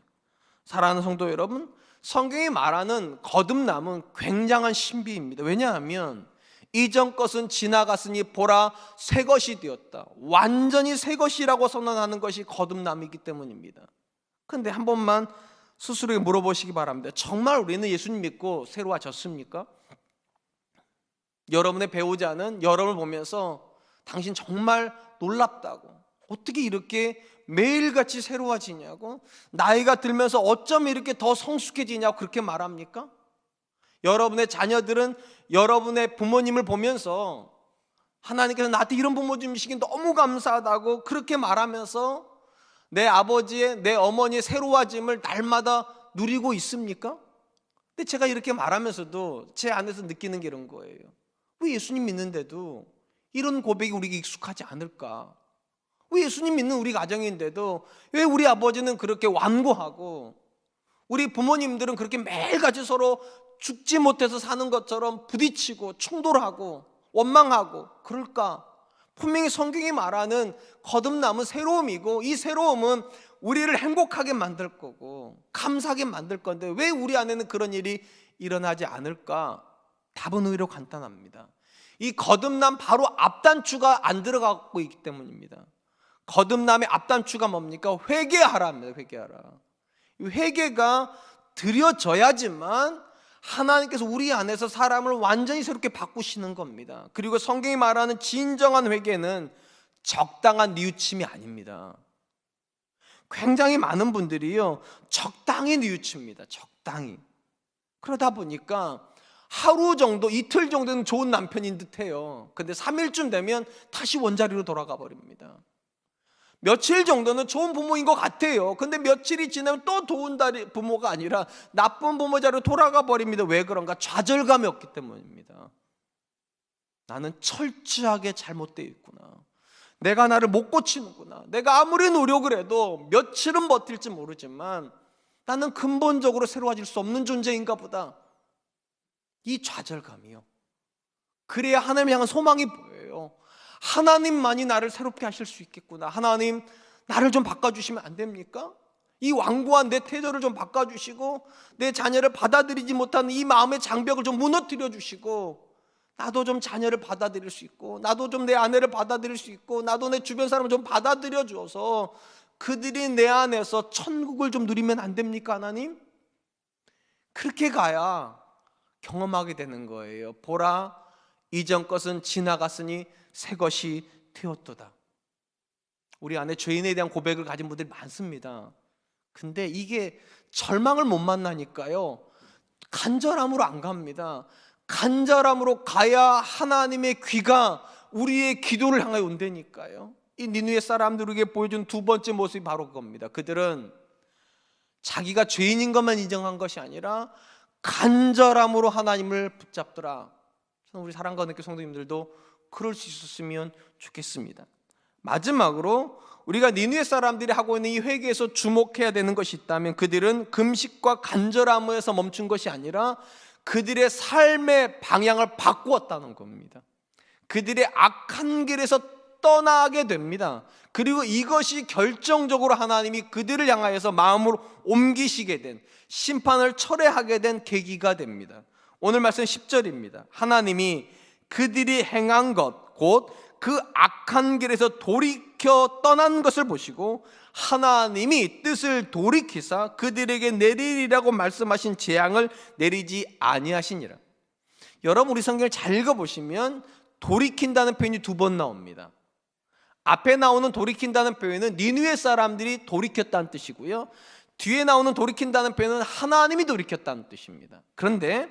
사랑하는 성도 여러분, 성경이 말하는 거듭남은 굉장한 신비입니다. 왜냐하면 이전 것은 지나갔으니 보라 새 것이 되었다. 완전히 새 것이라고 선언하는 것이 거듭남이기 때문입니다. 그런데 한 번만 스스로에게 물어보시기 바랍니다. 정말 우리는 예수님 믿고 새로워졌습니까? 여러분의 배우자는 여러분을 보면서 당신 정말 놀랍다고, 어떻게 이렇게 매일같이 새로워지냐고, 나이가 들면서 어쩜 이렇게 더 성숙해지냐고 그렇게 말합니까? 여러분의 자녀들은 여러분의 부모님을 보면서 하나님께서 나한테 이런 부모 주시기 너무 감사하다고 그렇게 말하면서 내 아버지의, 내 어머니의 새로워짐을 날마다 누리고 있습니까? 근데 제가 이렇게 말하면서도 제 안에서 느끼는 게 이런 거예요. 왜 예수님 믿는데도 이런 고백이 우리에게 익숙하지 않을까? 왜 예수님 믿는 우리 가정인데도 왜 우리 아버지는 그렇게 완고하고 우리 부모님들은 그렇게 매일같이 서로 죽지 못해서 사는 것처럼 부딪히고 충돌하고 원망하고 그럴까? 분명히 성경이 말하는 거듭남은 새로움이고, 이 새로움은 우리를 행복하게 만들 거고 감사하게 만들 건데 왜 우리 안에는 그런 일이 일어나지 않을까? 답은 의외로 간단합니다. 이 거듭남 바로 앞단추가 안 들어가고 있기 때문입니다. 거듭남의 앞단추가 뭡니까? 회개하라입니다. 회개하라. 이 회개가 드려져야지만 하나님께서 우리 안에서 사람을 완전히 새롭게 바꾸시는 겁니다. 그리고 성경이 말하는 진정한 회개는 적당한 뉘우침이 아닙니다. 굉장히 많은 분들이요, 적당히 뉘우칩니다. 적당히. 그러다 보니까 하루 정도, 이틀 정도는 좋은 남편인 듯해요. 근데 3일쯤 되면 다시 원자리로 돌아가 버립니다. 며칠 정도는 좋은 부모인 것 같아요. 근데 며칠이 지나면 또 좋은 부모가 아니라 나쁜 부모 자리로 돌아가 버립니다. 왜 그런가? 좌절감이 없기 때문입니다. 나는 철저하게 잘못되어 있구나. 내가 나를 못 고치는구나. 내가 아무리 노력을 해도 며칠은 버틸지 모르지만 나는 근본적으로 새로워질 수 없는 존재인가 보다. 이 좌절감이요. 그래야 하나님 향한 소망이 보여요. 하나님만이 나를 새롭게 하실 수 있겠구나. 하나님, 나를 좀 바꿔주시면 안 됩니까? 이 완고한 내 태도를 좀 바꿔주시고 내 자녀를 받아들이지 못하는 이 마음의 장벽을 좀 무너뜨려 주시고 나도 좀 자녀를 받아들일 수 있고 나도 좀 내 아내를 받아들일 수 있고 나도 내 주변 사람을 좀 받아들여 줘서 그들이 내 안에서 천국을 좀 누리면 안 됩니까? 하나님? 그렇게 가야 경험하게 되는 거예요. 보라, 이전 것은 지나갔으니 새 것이 되었도다. 우리 안에 죄인에 대한 고백을 가진 분들이 많습니다. 근데 이게 절망을 못 만나니까요, 간절함으로 안 갑니다. 간절함으로 가야 하나님의 귀가 우리의 기도를 향하여 온다니까요. 이 니느웨 사람들에게 보여준 두 번째 모습이 바로 그겁니다. 그들은 자기가 죄인인 것만 인정한 것이 아니라 간절함으로 하나님을 붙잡더라. 저는 우리 사랑과 은혜 성도님들도 그럴 수 있었으면 좋겠습니다. 마지막으로 우리가 니느웨 사람들이 하고 있는 이 회개에서 주목해야 되는 것이 있다면 그들은 금식과 간절함에서 멈춘 것이 아니라 그들의 삶의 방향을 바꾸었다는 겁니다. 그들의 악한 길에서 떠나게 됩니다. 그리고 이것이 결정적으로 하나님이 그들을 향하여서 마음을 옮기시게 된, 심판을 철회하게 된 계기가 됩니다. 오늘 말씀 10절입니다. 하나님이 그들이 행한 것, 곧 그 악한 길에서 돌이켜 떠난 것을 보시고 하나님이 뜻을 돌이키사 그들에게 내리리라고 말씀하신 재앙을 내리지 아니하시니라. 여러분, 우리 성경을 잘 읽어보시면 돌이킨다는 표현이 2번 나옵니다. 앞에 나오는 돌이킨다는 표현은 니느웨 사람들이 돌이켰다는 뜻이고요, 뒤에 나오는 돌이킨다는 표현은 하나님이 돌이켰다는 뜻입니다. 그런데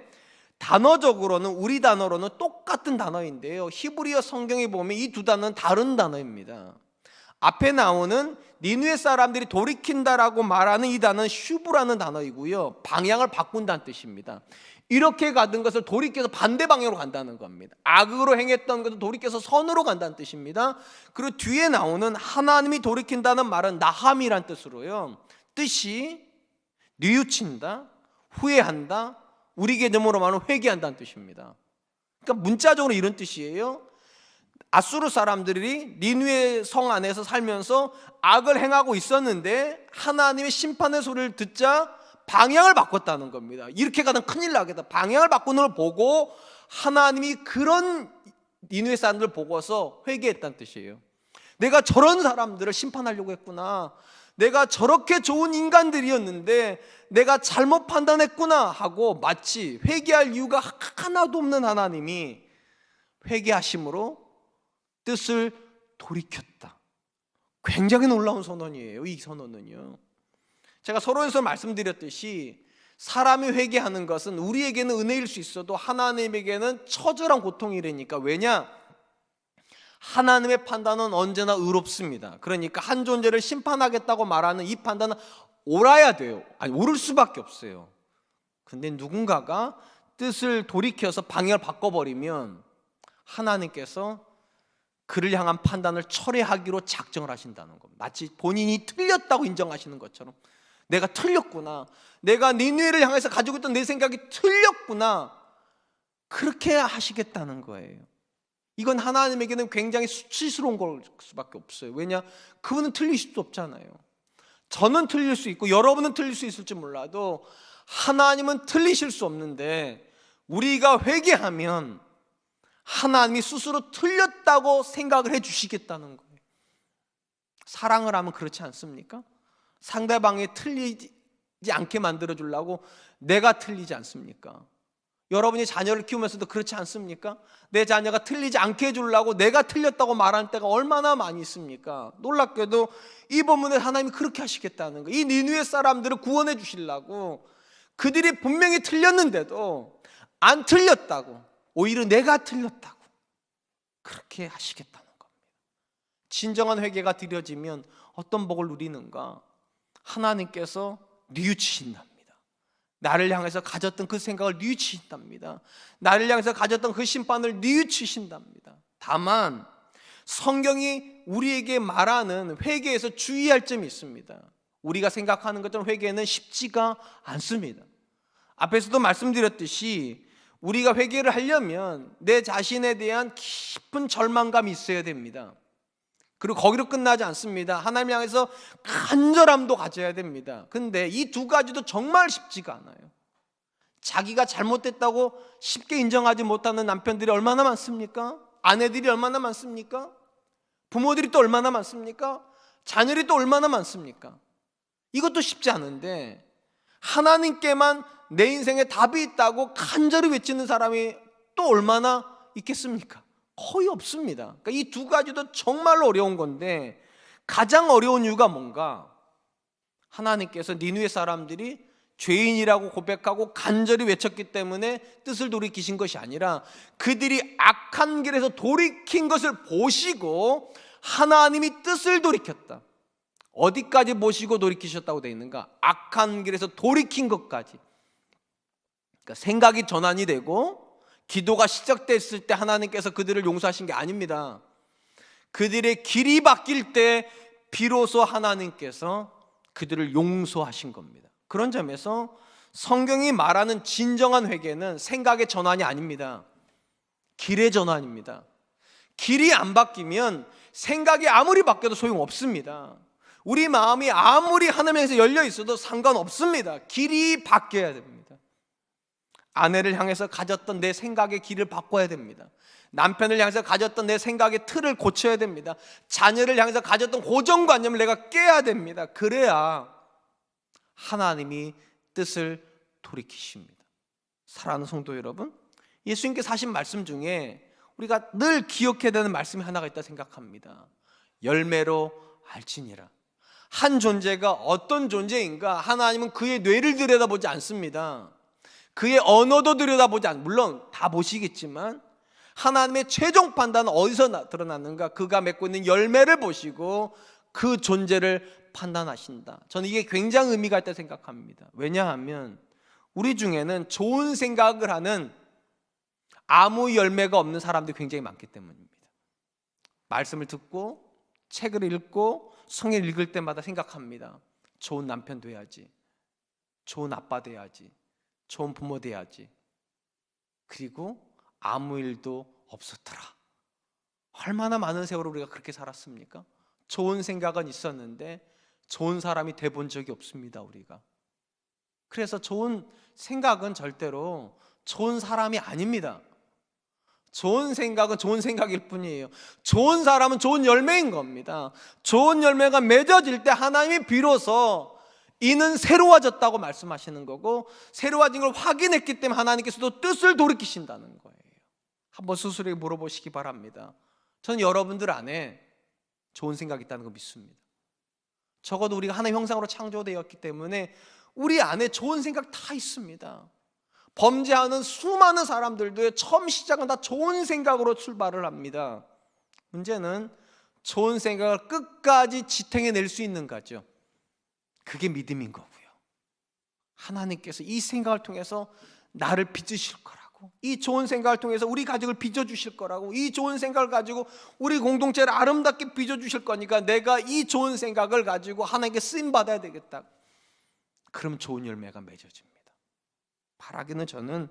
단어적으로는, 우리 단어로는 똑같은 단어인데요, 히브리어 성경에 보면 이 2 단어는 다른 단어입니다. 앞에 나오는 니느웨 사람들이 돌이킨다라고 말하는 이 단어는 슈브라는 단어이고요, 방향을 바꾼다는 뜻입니다. 이렇게 가던 것을 돌이켜서 반대 방향으로 간다는 겁니다. 악으로 행했던 것을 돌이켜서 선으로 간다는 뜻입니다. 그리고 뒤에 나오는 하나님이 돌이킨다는 말은 나함이란 뜻으로요, 뜻이 뉘우친다, 후회한다, 우리 개념으로 말하면 회개한다는 뜻입니다. 그러니까 문자적으로 이런 뜻이에요. 아수르 사람들이 니느웨 성 안에서 살면서 악을 행하고 있었는데 하나님의 심판의 소리를 듣자 방향을 바꿨다는 겁니다. 이렇게 가면 큰일 나겠다. 방향을 바꾸는 걸 보고 하나님이 그런 니느웨 사람들을 보고서 회개했다는 뜻이에요. 내가 저런 사람들을 심판하려고 했구나, 내가 저렇게 좋은 인간들이었는데 내가 잘못 판단했구나 하고 마치 회개할 이유가 하나도 없는 하나님이 회개하심으로 뜻을 돌이켰다. 굉장히 놀라운 선언이에요. 이 선언은요, 제가 서론에서 말씀드렸듯이 사람이 회개하는 것은 우리에게는 은혜일 수 있어도 하나님에게는 처절한 고통이라니까. 왜냐? 하나님의 판단은 언제나 의롭습니다. 그러니까 한 존재를 심판하겠다고 말하는 이 판단은 옳아야 돼요. 아니, 옳을 수밖에 없어요. 근데 누군가가 뜻을 돌이켜서 방향을 바꿔버리면 하나님께서 그를 향한 판단을 철회하기로 작정을 하신다는 겁니다. 마치 본인이 틀렸다고 인정하시는 것처럼, 내가 틀렸구나, 내가 니느웨를 향해서 가지고 있던 내 생각이 틀렸구나, 그렇게 하시겠다는 거예요. 이건 하나님에게는 굉장히 수치스러운 걸 수밖에 없어요. 왜냐? 그분은 틀리실 수 없잖아요. 저는 틀릴 수 있고 여러분은 틀릴 수 있을지 몰라도 하나님은 틀리실 수 없는데, 우리가 회개하면 하나님이 스스로 틀렸다고 생각을 해 주시겠다는 거예요. 사랑을 하면 그렇지 않습니까? 상대방이 틀리지 않게 만들어 주려고 내가 틀리지 않습니까? 여러분이 자녀를 키우면서도 그렇지 않습니까? 내 자녀가 틀리지 않게 해주려고 내가 틀렸다고 말하는 때가 얼마나 많이 있습니까? 놀랍게도 이 본문에 하나님이 그렇게 하시겠다는 거예요. 이 니느웨 사람들을 구원해 주시려고 그들이 분명히 틀렸는데도 안 틀렸다고, 오히려 내가 틀렸다고 그렇게 하시겠다는 겁니다. 진정한 회개가 드려지면 어떤 복을 누리는가? 하나님께서 뉘우치신답니다. 나를 향해서 가졌던 그 생각을 뉘우치신답니다. 나를 향해서 가졌던 그 심판을 뉘우치신답니다. 다만 성경이 우리에게 말하는 회개에서 주의할 점이 있습니다. 우리가 생각하는 것처럼 회개는 쉽지가 않습니다. 앞에서도 말씀드렸듯이 우리가 회개를 하려면 내 자신에 대한 깊은 절망감이 있어야 됩니다. 그리고 거기로 끝나지 않습니다. 하나님 향해서 간절함도 가져야 됩니다. 근데 이 2가지도 정말 쉽지가 않아요. 자기가 잘못됐다고 쉽게 인정하지 못하는 남편들이 얼마나 많습니까? 아내들이 얼마나 많습니까? 부모들이 또 얼마나 많습니까? 자녀들이 또 얼마나 많습니까? 이것도 쉽지 않은데 하나님께만 내 인생에 답이 있다고 간절히 외치는 사람이 또 얼마나 있겠습니까? 거의 없습니다. 그러니까 이 2가지도 정말로 어려운 건데, 가장 어려운 이유가 뭔가? 하나님께서 니느웨 사람들이 죄인이라고 고백하고 간절히 외쳤기 때문에 뜻을 돌이키신 것이 아니라 그들이 악한 길에서 돌이킨 것을 보시고 하나님이 뜻을 돌이켰다. 어디까지 보시고 돌이키셨다고 되어 있는가? 악한 길에서 돌이킨 것까지. 그러니까 생각이 전환이 되고 기도가 시작됐을 때 하나님께서 그들을 용서하신 게 아닙니다. 그들의 길이 바뀔 때 비로소 하나님께서 그들을 용서하신 겁니다. 그런 점에서 성경이 말하는 진정한 회개는 생각의 전환이 아닙니다. 길의 전환입니다. 길이 안 바뀌면 생각이 아무리 바뀌어도 소용없습니다. 우리 마음이 아무리 하나님에서 열려 있어도 상관없습니다. 길이 바뀌어야 됩니다. 아내를 향해서 가졌던 내 생각의 길을 바꿔야 됩니다. 남편을 향해서 가졌던 내 생각의 틀을 고쳐야 됩니다. 자녀를 향해서 가졌던 고정관념을 내가 깨야 됩니다. 그래야 하나님이 뜻을 돌이키십니다. 사랑하는 성도 여러분, 예수님께서 하신 말씀 중에 우리가 늘 기억해야 되는 말씀이 하나가 있다 생각합니다. 열매로 알지니라. 한 존재가 어떤 존재인가 하나님은 그의 뇌를 들여다보지 않습니다. 그의 언어도 들여다보지 않습니다. 물론 다 보시겠지만 하나님의 최종 판단은 어디서 드러났는가? 그가 맺고 있는 열매를 보시고 그 존재를 판단하신다. 저는 이게 굉장히 의미가 있다고 생각합니다. 왜냐하면 우리 중에는 좋은 생각을 하는 아무 열매가 없는 사람들이 굉장히 많기 때문입니다. 말씀을 듣고 책을 읽고 성경을 읽을 때마다 생각합니다. 좋은 남편 돼야지, 좋은 아빠 돼야지, 좋은 부모 돼야지. 그리고 아무 일도 없었더라. 얼마나 많은 세월을 우리가 그렇게 살았습니까? 좋은 생각은 있었는데 좋은 사람이 돼본 적이 없습니다, 우리가. 그래서 좋은 생각은 절대로 좋은 사람이 아닙니다. 좋은 생각은 좋은 생각일 뿐이에요. 좋은 사람은 좋은 열매인 겁니다. 좋은 열매가 맺어질 때 하나님이 비로소 이는 새로워졌다고 말씀하시는 거고, 새로워진 걸 확인했기 때문에 하나님께서도 뜻을 돌이키신다는 거예요. 한번 스스로에게 물어보시기 바랍니다. 저는 여러분들 안에 좋은 생각이 있다는 거 믿습니다. 적어도 우리가 하나님의 형상으로 창조되었기 때문에 우리 안에 좋은 생각 다 있습니다. 범죄하는 수많은 사람들도 처음 시작은 다 좋은 생각으로 출발을 합니다. 문제는 좋은 생각을 끝까지 지탱해낼 수 있는가죠. 그게 믿음인 거고요. 하나님께서 이 생각을 통해서 나를 빚으실 거라고, 이 좋은 생각을 통해서 우리 가족을 빚어주실 거라고, 이 좋은 생각을 가지고 우리 공동체를 아름답게 빚어주실 거니까 내가 이 좋은 생각을 가지고 하나님께 쓰임받아야 되겠다. 그럼 좋은 열매가 맺어집니다. 바라기는 저는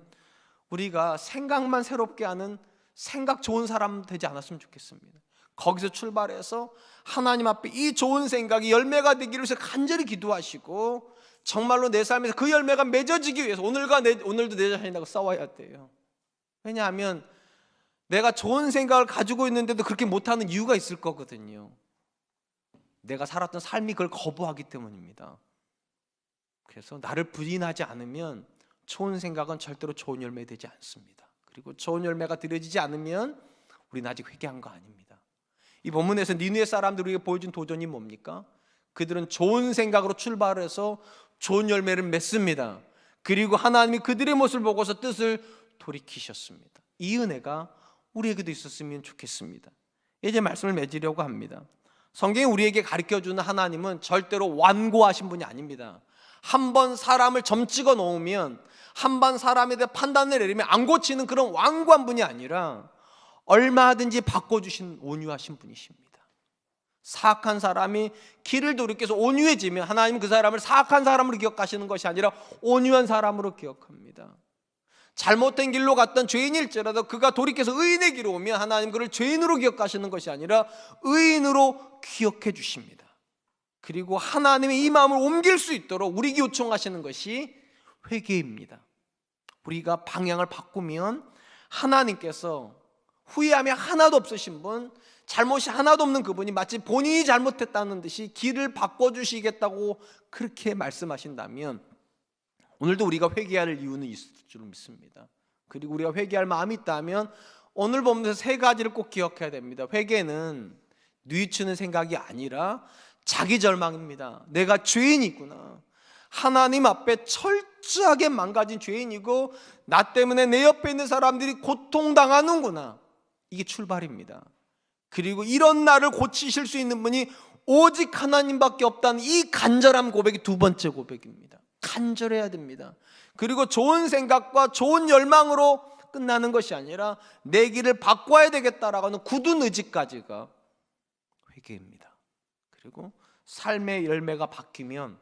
우리가 생각만 새롭게 하는 생각 좋은 사람 되지 않았으면 좋겠습니다. 거기서 출발해서 하나님 앞에 이 좋은 생각이 열매가 되기를 위해서 간절히 기도하시고 정말로 내 삶에서 그 열매가 맺어지기 위해서 오늘도 내 자신하고 싸워야 돼요. 왜냐하면 내가 좋은 생각을 가지고 있는데도 그렇게 못하는 이유가 있을 거거든요. 내가 살았던 삶이 그걸 거부하기 때문입니다. 그래서 나를 부인하지 않으면 좋은 생각은 절대로 좋은 열매 되지 않습니다. 그리고 좋은 열매가 드려지지 않으면 우리는 아직 회개한 거 아닙니다. 이 본문에서 니느웨 사람들에게 보여준 도전이 뭡니까? 그들은 좋은 생각으로 출발해서 좋은 열매를 맺습니다. 그리고 하나님이 그들의 모습을 보고서 뜻을 돌이키셨습니다. 이 은혜가 우리에게도 있었으면 좋겠습니다. 이제 말씀을 맺으려고 합니다. 성경이 우리에게 가르쳐주는 하나님은 절대로 완고하신 분이 아닙니다. 한번 사람을 점 찍어 놓으면, 한번 사람에 대해 판단을 내리면 안 고치는 그런 완고한 분이 아니라 얼마든지 바꿔주신 온유하신 분이십니다. 사악한 사람이 길을 돌이켜서 온유해지면 하나님은 그 사람을 사악한 사람으로 기억하시는 것이 아니라 온유한 사람으로 기억합니다. 잘못된 길로 갔던 죄인일지라도 그가 돌이켜서 의인의 길로 오면 하나님 그를 죄인으로 기억하시는 것이 아니라 의인으로 기억해 주십니다. 그리고 하나님의 이 마음을 옮길 수 있도록 우리에게 요청하시는 것이 회개입니다. 우리가 방향을 바꾸면 하나님께서 후회함이 하나도 없으신 분, 잘못이 하나도 없는 그분이 마치 본인이 잘못했다는 듯이 길을 바꿔주시겠다고 그렇게 말씀하신다면 오늘도 우리가 회개할 이유는 있을 줄 믿습니다. 그리고 우리가 회개할 마음이 있다면 오늘 보면서 세 가지를 꼭 기억해야 됩니다. 회개는 뉘우치는 생각이 아니라 자기 절망입니다. 내가 죄인이구나, 하나님 앞에 철저하게 망가진 죄인이고 나 때문에 내 옆에 있는 사람들이 고통당하는구나, 이게 출발입니다. 그리고 이런 나를 고치실 수 있는 분이 오직 하나님밖에 없다는 이 간절한 고백이 두 번째 고백입니다. 간절해야 됩니다. 그리고 좋은 생각과 좋은 열망으로 끝나는 것이 아니라 내 길을 바꿔야 되겠다라고 하는 굳은 의지까지가 회개입니다. 그리고 삶의 열매가 바뀌면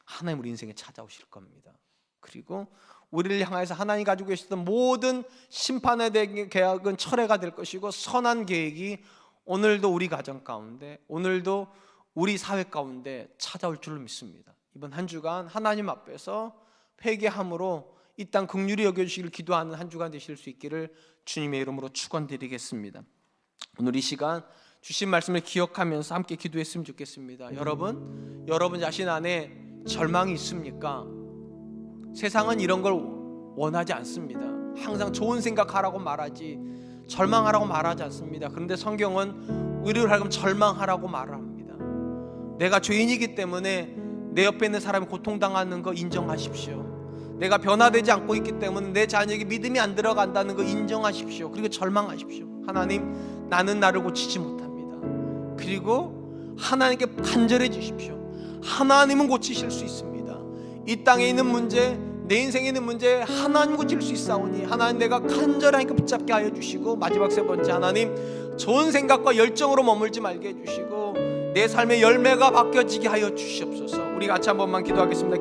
하나님 우리 인생에 찾아오실 겁니다. 그리고 우리를 향해서 하나님이 가지고 계시던 모든 심판에 대한 계약은 철회가 될 것이고 선한 계획이 오늘도 우리 가정 가운데, 오늘도 우리 사회 가운데 찾아올 줄로 믿습니다. 이번 한 주간 하나님 앞에서 회개함으로 이 땅 긍휼히 여겨주시기를 기도하는 한 주간 되실 수 있기를 주님의 이름으로 축원드리겠습니다. 오늘 이 시간 주신 말씀을 기억하면서 함께 기도했으면 좋겠습니다. 여러분 자신 안에 절망이 있습니까? 세상은 이런 걸 원하지 않습니다. 항상 좋은 생각하라고 말하지 절망하라고 말하지 않습니다. 그런데 성경은 우리를 하여금 절망하라고 말을 합니다. 내가 죄인이기 때문에 내 옆에 있는 사람이 고통당하는 거 인정하십시오. 내가 변화되지 않고 있기 때문에 내 자녀에게 믿음이 안 들어간다는 거 인정하십시오. 그리고 절망하십시오. 하나님, 나는 나를 고치지 못합니다. 그리고 하나님께 간절해 주십시오. 하나님은 고치실 수 있습니다. 이 땅에 있는 문제, 내 인생에 있는 문제 하나님 고칠 수 있사오니 하나님 내가 간절하니까 붙잡게 하여 주시고, 마지막 세 번째, 하나님 좋은 생각과 열정으로 머물지 말게 해주시고 내 삶의 열매가 바뀌어지게 하여 주시옵소서. 우리 같이 한 번만 기도하겠습니다.